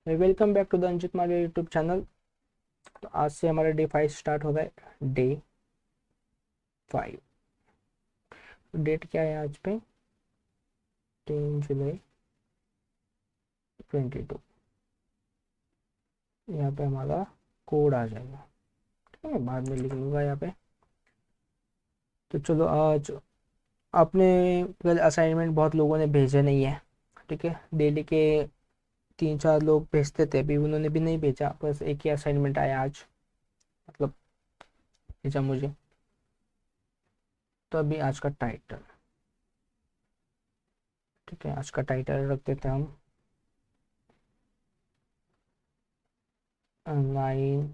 Welcome back to the Anjit Maria YouTube channel. तो आज से हमारा डे 5 स्टार्ट हो रहा है। डे 5। डेट क्या है आज पे? 3 जुलाई 2022। यहाँ पे हमारा कोड आ जाएगा, ठीक है, बाद में लिख लूँगा यहाँ पे। तो चलो, आज आपने कल असाइनमेंट बहुत लोगों ने भेजे नहीं है, ठीक है। डेली के 3-4 लोग भेजते थे, अभी उन्होंने भी नहीं भेजा, बस एक ही असाइनमेंट आया आज, मतलब भेजा मुझे। तो अभी आज का टाइटल, ठीक है, आज का टाइटल रख देते हैं हम 9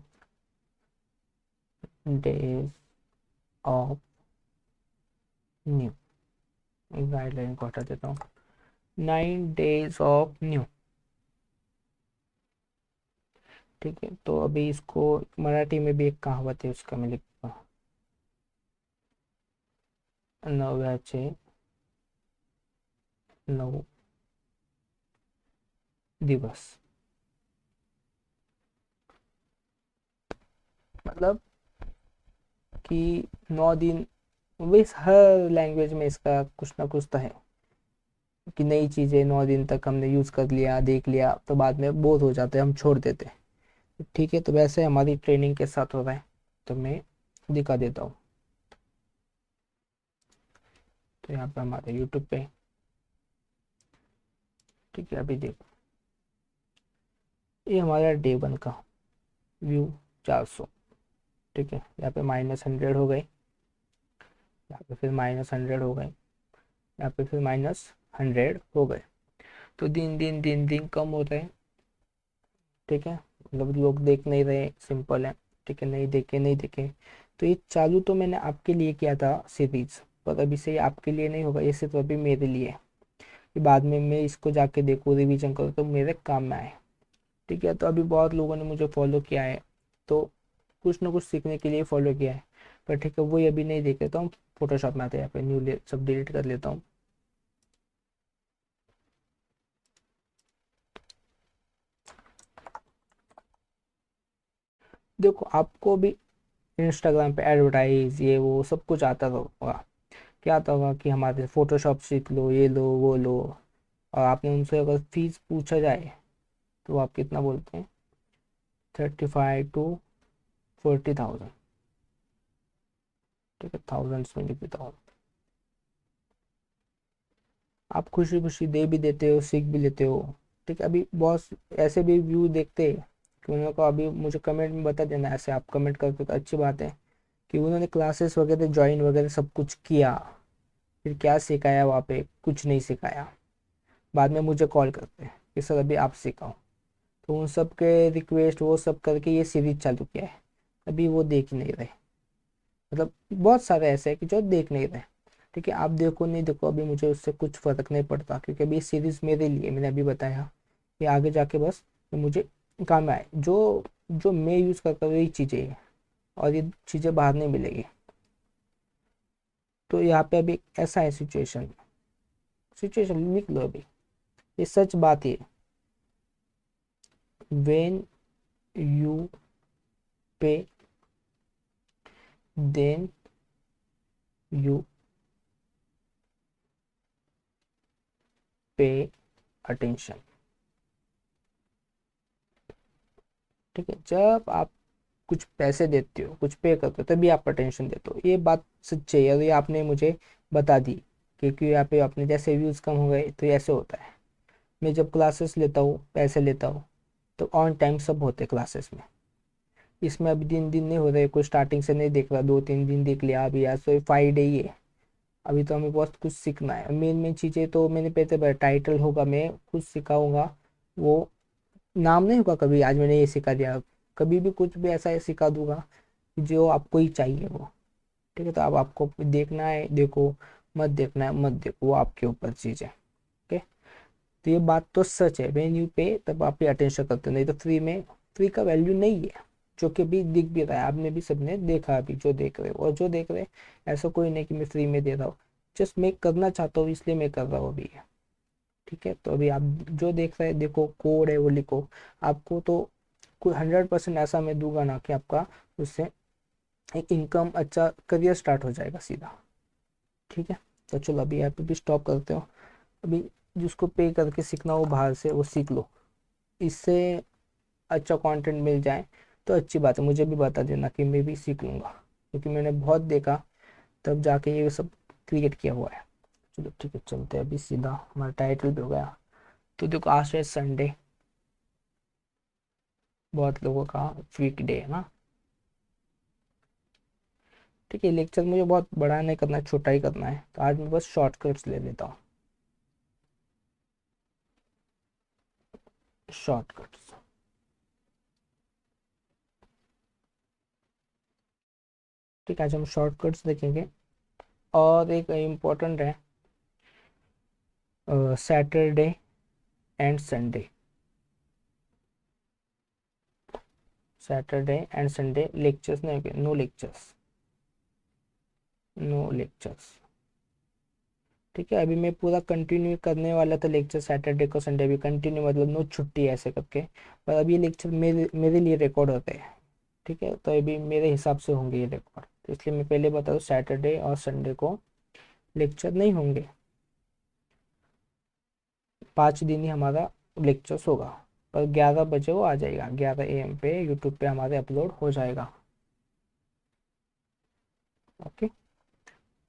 days ऑफ न्यू। गाइडलाइन को हटा देता हूँ। 9 days ऑफ न्यू, ठीक है। तो अभी इसको मराठी में भी एक कहावत है, उसका मैं लिखूंगा। नव्याचे 9 दिवस, मतलब कि 9 दिन। वैसे हर लैंग्वेज में इसका कुछ ना कुछ तो है कि नई चीज़ें 9 दिन तक हमने यूज़ कर लिया, देख लिया, तो बाद में बोर हो जाते हैं, हम छोड़ देते हैं, ठीक है। तो वैसे हमारी ट्रेनिंग के साथ हो रहा है, तो मैं दिखा देता हूँ। तो यहाँ पे हमारे यूट्यूब पे, ठीक है, अभी देखो, ये हमारा डे 1 का व्यू 400, ठीक है। यहाँ पे -100 हो गए, यहाँ पे फिर -100 हो गए, यहाँ पे फिर -100 हो गए। तो दिन दिन दिन दिन कम हो रहे हैं, ठीक है। मतलब लोग देख नहीं रहे, सिंपल है, ठीक है। नहीं देखे, नहीं देखे। तो ये चालू तो मैंने आपके लिए किया था सीरीज, पर अभी से ये आपके लिए नहीं होगा, ये सिर्फ अभी मेरे लिए है कि बाद में मैं इसको जाके देखूँ, रिवीजन करूँ, तो मेरे काम में आए, ठीक है। तो अभी बहुत लोगों ने मुझे फॉलो किया है, तो कुछ ना कुछ सीखने के लिए फॉलो किया है, पर ठीक है, वही अभी नहीं देख लेता हूँ। फोटोशॉप में आते हैं, यहाँ पे न्यू सब डिलीट कर लेता हूँ। देखो, आपको भी इंस्टाग्राम पे एडवर्टाइज ये वो सब कुछ आता होगा। क्या आता होगा कि हमारे फोटोशॉप सीख लो, ये लो वो लो, और आपने उनसे अगर फीस पूछा जाए तो आप कितना बोलते हैं? 35 to 40,000, ठीक है, थाउजेंड्स में लिख देता हूँ। आप खुशी खुशी दे भी देते हो, सीख भी लेते हो, ठीक है। अभी बहुत ऐसे भी व्यू देखते हैं कि उन्होंने को अभी मुझे कमेंट में बता देना, ऐसे आप कमेंट करते हो तो अच्छी बात है कि उन्होंने क्लासेस वगैरह ज्वाइन वगैरह सब कुछ किया, फिर क्या सिखाया वहाँ पे? कुछ नहीं सिखाया। बाद में मुझे कॉल करते हैं कि सर अभी आप सिखाओ। तो उन सब के रिक्वेस्ट वो सब करके ये सीरीज चालू किया है, अभी वो देख ही नहीं रहे। मतलब बहुत सारे ऐसे हैं कि जो देख नहीं रहे, ठीक है। आप देखो नहीं देखो, अभी मुझे उससे कुछ फर्क नहीं पड़ता, क्योंकि अभी सीरीज मेरे लिए, मैंने अभी बताया, ये आगे जाके बस मुझे काम में आए। जो जो मैं यूज़ करता हूँ, यही चीज़ें हैं, और ये चीज़ें बाहर नहीं मिलेगी। तो यहाँ पे अभी ऐसा है सिचुएशन, सिचुएशन लिख लो अभी, ये सच बात है। when you pay, then you pay attention, ठीक है। जब आप कुछ पैसे देते हो, कुछ पे करते हो, तभी आप अटेंशन देते हो। ये बात सच्ची है, और ये आपने मुझे बता दी, क्योंकि यहाँ पे आपने जैसे व्यूज़ कम हो गए तो ऐसे होता है। मैं जब क्लासेस लेता हूँ, पैसे लेता हूँ, तो ऑन टाइम सब होते क्लासेस में। इसमें अभी दिन दिन नहीं हो रहे, कोई स्टार्टिंग से नहीं देख रहा, 2-3 दिन देख लिया, अभी आज तो 5 डे ही है। अभी तो हमें बहुत कुछ सीखना है। मेन मेन चीज़ें तो मैंने पहले बताया, टाइटल होगा, मैं कुछ सिखाऊंगा, वो नाम नहीं होगा कभी आज मैंने ये सिखा दिया, कभी भी कुछ भी ऐसा सिखा दूंगा जो आपको ही चाहिए वो, ठीक है। तो अब आपको देखना है देखो, मत देखना है मत देखो, वो आपके ऊपर चीज़ है, ओके। तो ये बात तो सच है, व्हेन यू पे तब आप पे अटेंशन करते हो, नहीं तो फ्री में, फ्री का वैल्यू नहीं है, जो कि भी दिख भी रहा है, आपने भी सबने देखा, अभी जो देख रहे हो और जो देख रहे हैं, ऐसा कोई नहीं कि मैं फ्री में दे रहा हूँ, जस्ट मैं करना चाहता हूँ इसलिए मैं कर रहा हूँ अभी, ठीक है, तो अभी आप जो देख रहे हैं, देखो कोड है वो लिखो। आपको तो कोई 100% ऐसा मैं दूंगा ना कि आपका उससे एक इनकम अच्छा करियर स्टार्ट हो जाएगा सीधा। ठीक है, तो चलो अभी यहाँ पे भी स्टॉप करते हो। अभी जिसको पे करके सीखना हो बाहर से वो सीख लो, इससे अच्छा कंटेंट मिल जाए तो अच्छी बात है, मुझे भी बता देना कि मैं भी सीख लूँगा, क्योंकि मैंने बहुत देखा तब जाके ये सब क्रिएट किया हुआ है। चलो ठीक है, चलते हैं अभी सीधा, हमारा टाइटल भी हो गया। तो देखो आज है संडे, बहुत लोगों का वीक डे है ना। ठीक है, लेक्चर मुझे बहुत बड़ा नहीं करना है, छोटा ही करना है, तो आज मैं बस शॉर्टकट्स ले लेता हूँ। शॉर्टकट्स, ठीक है, आज हम शॉर्टकट्स देखेंगे। और एक इम्पोर्टेंट है, Saturday and Sunday. Saturday and Sunday lectures नहीं होंगे, नो लेक्चर्स, नो लेक्चर्स। ठीक है, अभी मैं पूरा कंटिन्यू करने वाला था लेक्चर, सैटरडे को संडे भी कंटिन्यू, मतलब नो छुट्टी ऐसे करके। पर अभी ये लेक्चर मेरे मेरे लिए रिकॉर्ड होते हैं। ठीक है, तो अभी मेरे हिसाब से होंगे ये रिकॉर्ड, तो इसलिए मैं पहले बता दूँ, सैटरडे और संडे को लेक्चर नहीं होंगे। 5 दिन ही हमारा लेक्चर्स होगा। पर 11 बजे वो आ जाएगा, 11 AM पे यूट्यूब पे हमारे अपलोड हो जाएगा। ओके,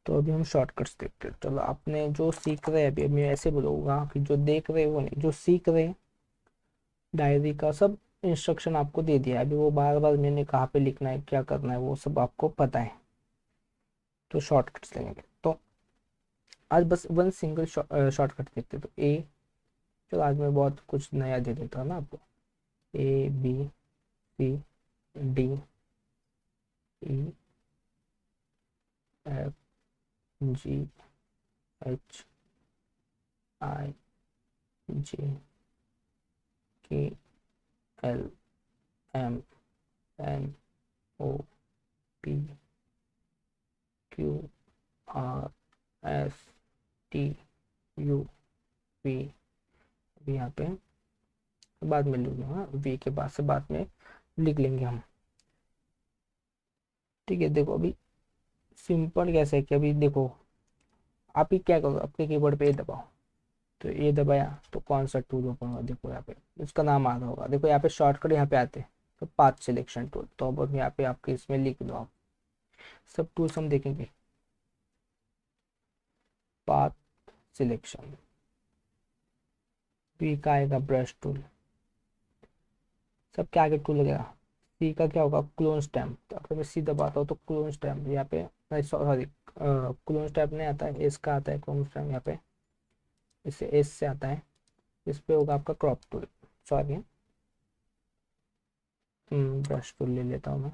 तो अभी हम शॉर्टकट्स देखते हैं। चलो, आपने जो सीख रहे हैं, अभी मैं ऐसे बोलूँगा कि जो देख रहे हैं वो नहीं, जो सीख रहे हैं डायरी का सब इंस्ट्रक्शन आपको दे दिया है। अभी वो बार बार मैंने कहाँ पे लिखना है, क्या करना है, वो सब आपको पता है। तो शॉर्टकट्स लेंगे, तो आज बस वन सिंगल शॉर्टकट देखते, तो ए। चलो आज मैं बहुत कुछ नया दे देता हूँ ना आपको। ABCDEFGHIJKLMNOPQRSTUV। अभी यहाँ पे बाद में लिख लूँगा, वी के बाद से बाद में लिख लेंगे हम। ठीक है, देखो अभी सिंपल कैसे है कि अभी देखो, आप ही क्या करो, आपके कीबोर्ड पे ये दबाओ, तो ये दबाया तो कौन सा टूल ओपन होगा, देखो यहाँ पे उसका नाम आ रहा होगा, देखो यहाँ पे शॉर्टकट यहाँ पे आते हैं, तो पाथ सिलेक्शन टूल, तो अब यहाँ पे आपके इसमें लिख दो आप। सब टूल्स हम देखेंगे। पाथ सिलेक्शन, पी का आएगा ब्रश टूल, सब क्या आगे टूल लगेगा। सी का क्या होगा, क्लोन स्टैम्प, तो अगर मैं सी दबाता हूँ तो क्लोन स्टैम्प यहाँ पे, सॉरी क्लोन स्टैम्प नहीं आता है, एस का आता है क्लोन स्टैम्प यहाँ पे, इससे एस से आता है। इस पे होगा आपका crop tool, sorry brush tool ले लेता हूँ मैं,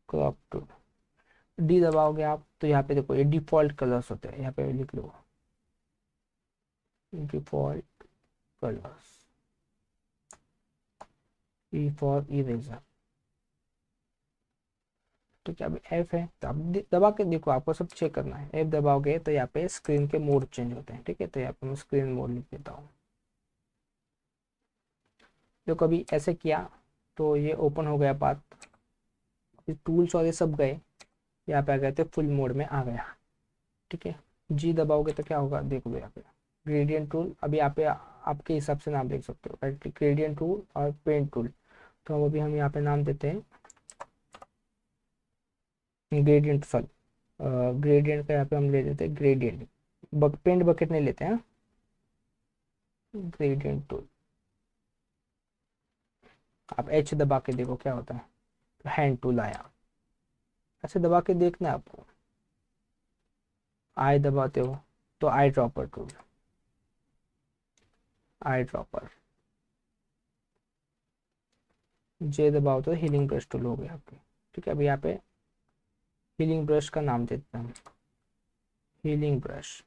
क्रॉप टूल। डी दबाओगे आप तो यहाँ पे देखो ये डिफॉल्ट कलर्स होते हैं, यहाँ पे लिख लो default colours. E for eraser. तो क्या, अभी एफ है तो आप दबा के देखो, आपको सब चेक करना है। एफ दबाओगे तो यहाँ पे स्क्रीन के मोड चेंज होते हैं। ठीक है, तो यहाँ पे मैं स्क्रीन मोड लिख देता हूँ। जो कभी ऐसे किया तो ये ओपन हो गया पाथ, टूल्स और ये सब गए, यहाँ पे आ गए थे, फुल मोड में आ गया। ठीक है, जी दबाओगे तो क्या होगा, देख लो यहाँ पे ग्रेडियंट टूल, अभी यहाँ पे आपके हिसाब से नाम देख सकते हो, ग्रेडियंट टूल और पेंट टूल। तो अब अभी हम यहाँ पे नाम देते हैं ग्रेडियंट, सॉरी ग्रेडियंट का यहाँ पे हम ले देते हैं ग्रेडियंट, पेंट बकेट नहीं लेते हैं, ग्रेडियंट टूल। आप एच दबा के देखो क्या होता है, तो हैंड टूल आया, ऐसे दबा के देखना है आपको। आई दबाते हो तो eye dropper tool, eye dropper. J दबाओ तो हीलिंग ब्रश टूल हो गया आपके। ठीक है, अभी यहाँ पे हीलिंग ब्रश का नाम देते हैं हम, हीलिंग ब्रश।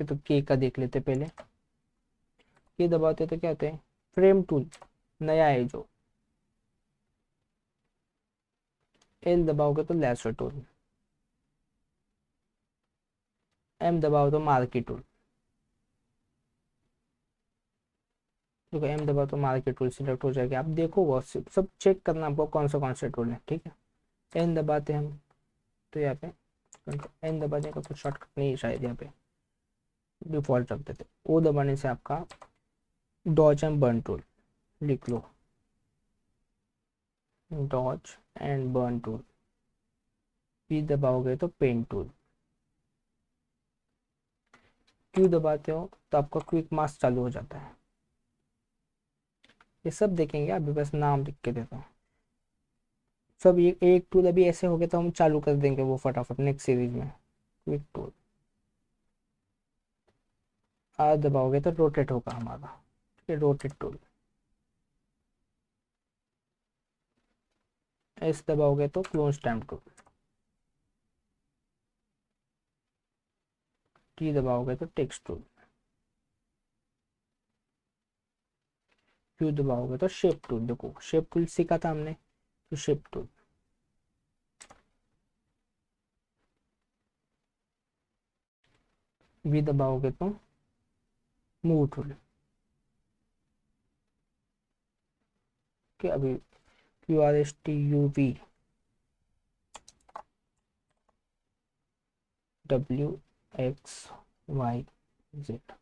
तो के का देख लेते पहले, के दबाते तो क्या होते हैं, फ्रेम टूल नया है जो, एल दबाओगे तो लेसर टूल, एम दबाओ तो मार्की टूल। देखो एम दबाओ तो मार्की टूल सिलेक्ट हो जाएगा। आप देखो वो सब चेक करना आपको कौन सा टूल है, ठीक है। एन दबाते हैं हम तो यहाँ पे एन दबाने का कुछ शॉर्टकट नहीं है शायद, यहाँ पे डिफॉल्ट रख देते। ओ दबाने से आपका डॉज एंड बर्न टूल, लिख लो dodge and burn tool. P दबाओगे तो पेन टूल। क्यू दबाते हो तो आपका क्विक मास्क चालू हो जाता है। ये सब देखेंगे, अभी बस नाम लिख के देता हूँ सब। ये एक टूल अभी ऐसे हो गया तो हम चालू कर देंगे वो फटाफट नेक्स्ट सीरीज में। क्विक टूल आर दबाओगे तो रोटेट होगा हमारा, ठीक है, रोटेट टूल। एस दबाओगे तो क्लोन स्टैम्प टूल। टी दबाओगे तो टेक्स्ट टूल। क्यू दबाओगे तो शेप टूल। देखो शेप टूल सीखा था हमने, तो शेप टूल। वी दबाओगे तो मूव टूल। अभी Q R S T U V W X Y Z.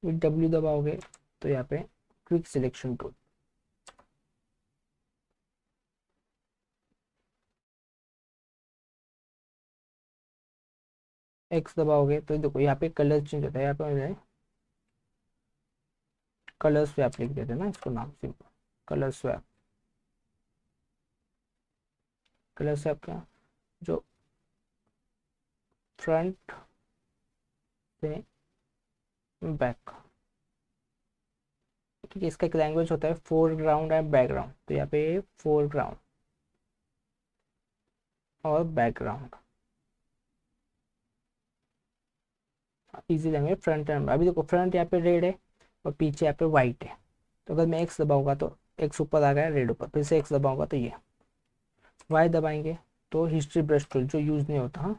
W दबाओगे तो यहाँ पे क्विक सिलेक्शन टूल। एक्स दबाओगे तो देखो यहाँ पे कलर चेंज होता है। यहाँ पे कलर स्वैप लिख देते हैं ना इसको नाम, simple colour swap. Colour swap क्या, जो फ्रंट से बैक, ठीक है। इसका एक लैंग्वेज होता है फोरग्राउंड एंड बैकग्राउंड, तो यहाँ पे फोरग्राउंड और background, easy language front end. अभी देखो फ्रंट यहाँ पे रेड है और पीछे यहाँ पे वाइट है, तो अगर मैं एक्स दबाऊंगा तो एक्स ऊपर आ गया रेड ऊपर, फिर से एक्स दबाऊंगा तो ये। वाई दबाएंगे तो हिस्ट्री ब्रश टूल जो यूज नहीं होता, हाँ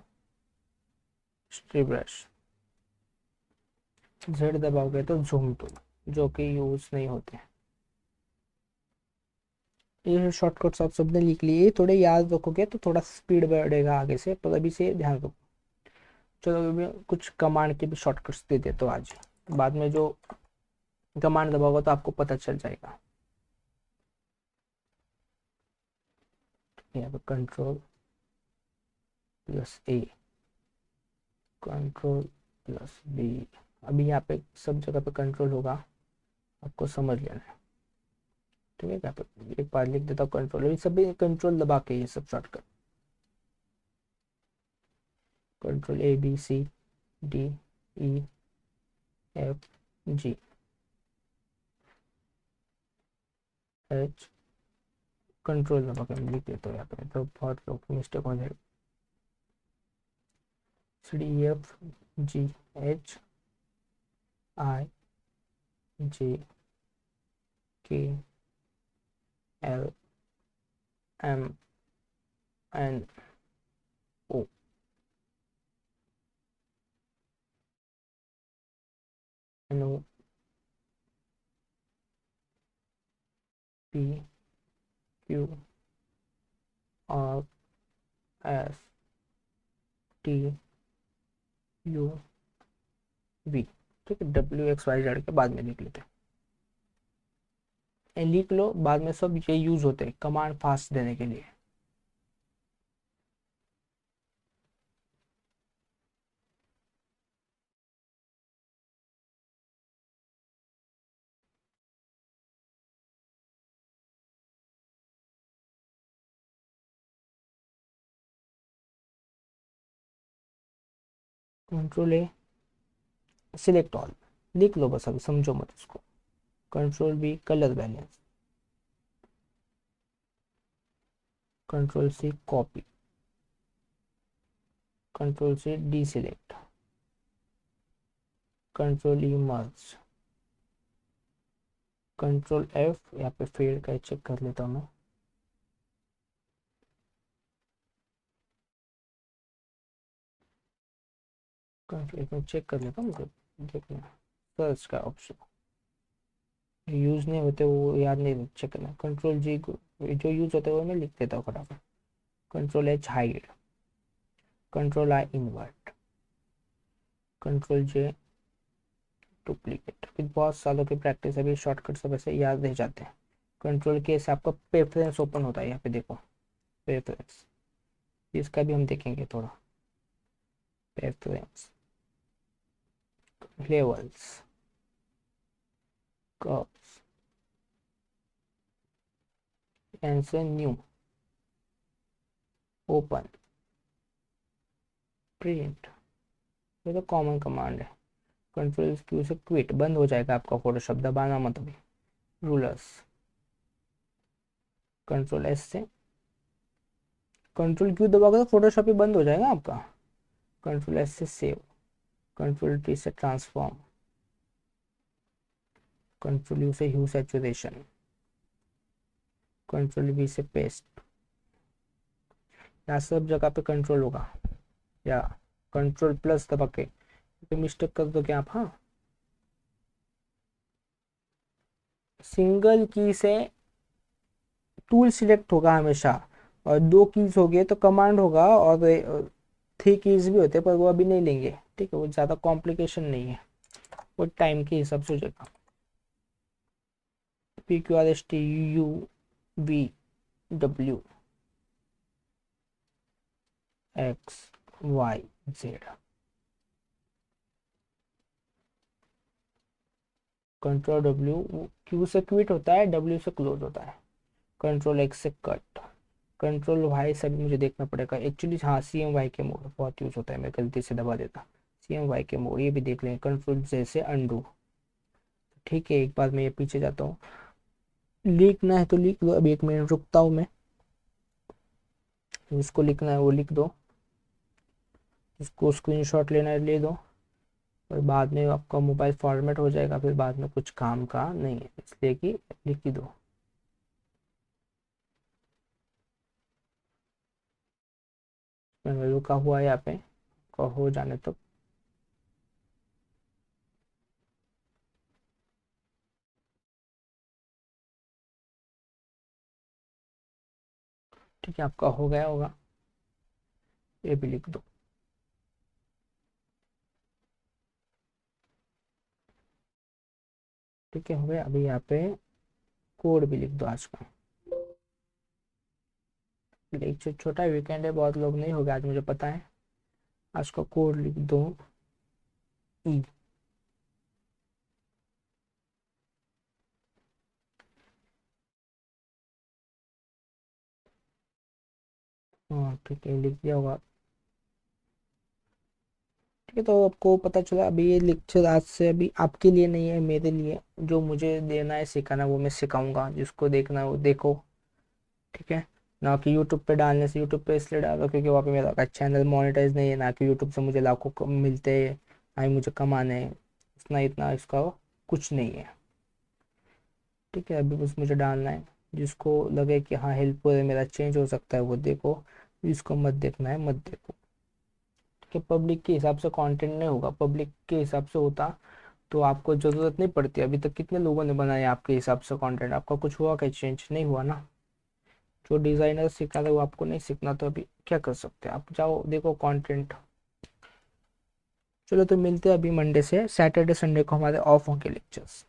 हिस्ट्री ब्रश। जेड दबाओगे तो जूम टूल, जो कि यूज नहीं होते। ये शॉर्टकट्स आप सबने लिख लिए, थोड़े याद रखोगे तो थोड़ा स्पीड बढ़ेगा आगे से, पर अभी से ध्यान रखो। चलो मैं कुछ कमांड के भी शॉर्टकट्स दे देता हूँ आज, बाद में जो कमांड दबाओगे तो आपको पता चल जाएगा। यहाँ पे कंट्रोल प्लस ए, कंट्रोल प्लस बी। अभी यहाँ पे सब जगह पे कंट्रोल होगा, आपको समझ लेना है, ठीक है। यहाँ पे एक बार लिख देता हूँ कंट्रोल, अभी सभी कंट्रोल दबा के ये सब shortcut. Control A B C D E F G H, control दबा के मैं लिख देता हूँ यहाँ पे, तो बहुत लोग मिस्टेक हो जाएगी। C D F G H I J K L M N O, N O P Q R S T U V, ठीक है। डब्ल्यू एक्स वाई जेड के बाद में लिख लेते हैं, लिख लो बाद में, सब ये यूज होते हैं कमांड फास्ट देने के लिए। कंट्रोल ए सिलेक्ट ऑल, लिख लो बस, अभी समझो मत इसको। Control B colour balance, control C copy, control C D select, control E merge, control F यहाँ पे फेड का चेक कर लेता हूँ मैं। कंट्रोल चेक कर लेता हूँ, मुझे देखना सर्च का ऑप्शन यूज़ नहीं होते, वो याद नहीं चेक करना। कंट्रोल जी जो यूज़ होते हैं वो मैं लिख देता हूँ फटाफट। Control H hide, control I invert, control J duplicate. फिर बहुत सालों की प्रैक्टिस अभी शॉर्टकट सब ऐसे याद रह जाते हैं। कंट्रोल के से आपका प्रेफरेंस ओपन होता है, यहाँ पे देखो प्रेफरेंस, इसका भी हम देखेंगे थोड़ा। Preference, levels, curves, answer new, open, print, ये तो कॉमन कमांड है। कंट्रोल क्यू से क्विट, बंद हो जाएगा आपका फोटोशॉप, दबाना मत अभी। रूलर्स, कंट्रोल एस से, कंट्रोल क्यू दबाओगे तो फोटोशॉप ही बंद हो जाएगा आपका। कंट्रोल एस से सेव, कंट्रोल टी से ट्रांसफॉर्म, कंट्रोल यू से ह्यू सैचुरेशन, कंट्रोल वी से पेस्ट। यहाँ सब जगह पे कंट्रोल होगा, या कंट्रोल प्लस दबा के पे मिस्टेक कर दो क्या आप। हाँ, सिंगल की से टूल सिलेक्ट होगा हमेशा, और दो कीज हो गए तो कमांड होगा, और थ्री कीज भी होते हैं पर वो अभी नहीं लेंगे, ठीक है, वो ज़्यादा कॉम्प्लिकेशन नहीं है, वो टाइम के हिसाब से हो जाएगा। P Q R S T U V W X Y Z. Control W Q से क्विट होता है, डब्ल्यू से क्लोज होता है। कंट्रोल एक्स से कट, कंट्रोल वाई से भी मुझे देखना पड़ेगा एक्चुअली। हाँ, C M Y K mode बहुत यूज होता है, मैं गलती से दबा देता। C M Y K mode ये भी देख लें। कंट्रोल जैसे अंडू, ठीक है, एक बार मैं ये पीछे जाता हूँ। लिखना है तो लिख दो, अभी 1 मिनट रुकता हूँ मैं, जिसको लिखना है वो लिख दो, जिसको स्क्रीनशॉट लेना है ले दो, और बाद में आपका मोबाइल फॉर्मेट हो जाएगा, फिर बाद में कुछ काम का नहीं है, इसलिए कि लिख ही दो। मैं रुका हुआ है यहाँ पे, हो जाने तक। ठीक है, आपका हो गया होगा, ये भी लिख दो। ठीक है, हो गया। अभी यहाँ पे कोड भी लिख दो आज का। एक छोटा वीकेंड है, बहुत लोग नहीं हो गए आज, मुझे पता है। आज का कोड लिख दो ई। हाँ ठीक है, लिख दिया होगा। ठीक है, तो आपको पता चला अभी ये लेक्चर आज से अभी आपके लिए नहीं है, मेरे लिए। जो मुझे देना है सिखाना वो मैं सिखाऊंगा, जिसको देखना है वो देखो, ठीक है। ना कि यूट्यूब पे डालने से, यूट्यूब पे इसलिए डालो क्योंकि वहाँ पे मेरा चैनल मोनेटाइज नहीं है, ना कि यूट्यूब से मुझे लाखों मिलते हैं, ना ही मुझे कमाने हैं, इतना इतना इसका कुछ नहीं है। ठीक है, अभी बस मुझे डालना है, जिसको लगे कि हाँ हेल्पफुल है, मेरा चेंज हो सकता है वो देखो, जिसको मत देखना है मत देखो। कि पब्लिक के हिसाब से कंटेंट नहीं होगा, पब्लिक के हिसाब से होता तो आपको ज़रूरत नहीं पड़ती। अभी तक कितने लोगों ने बनाया आपके हिसाब से कंटेंट, आपका कुछ हुआ क्या चेंज? नहीं हुआ ना। जो डिज़ाइनर सीखा था वो आपको नहीं सीखना, तो अभी क्या कर सकते हैं, आप जाओ देखो कंटेंट। चलो तो मिलते हैं अभी मंडे से, सैटरडे संडे को हमारे ऑफ होंगे लेक्चर्स।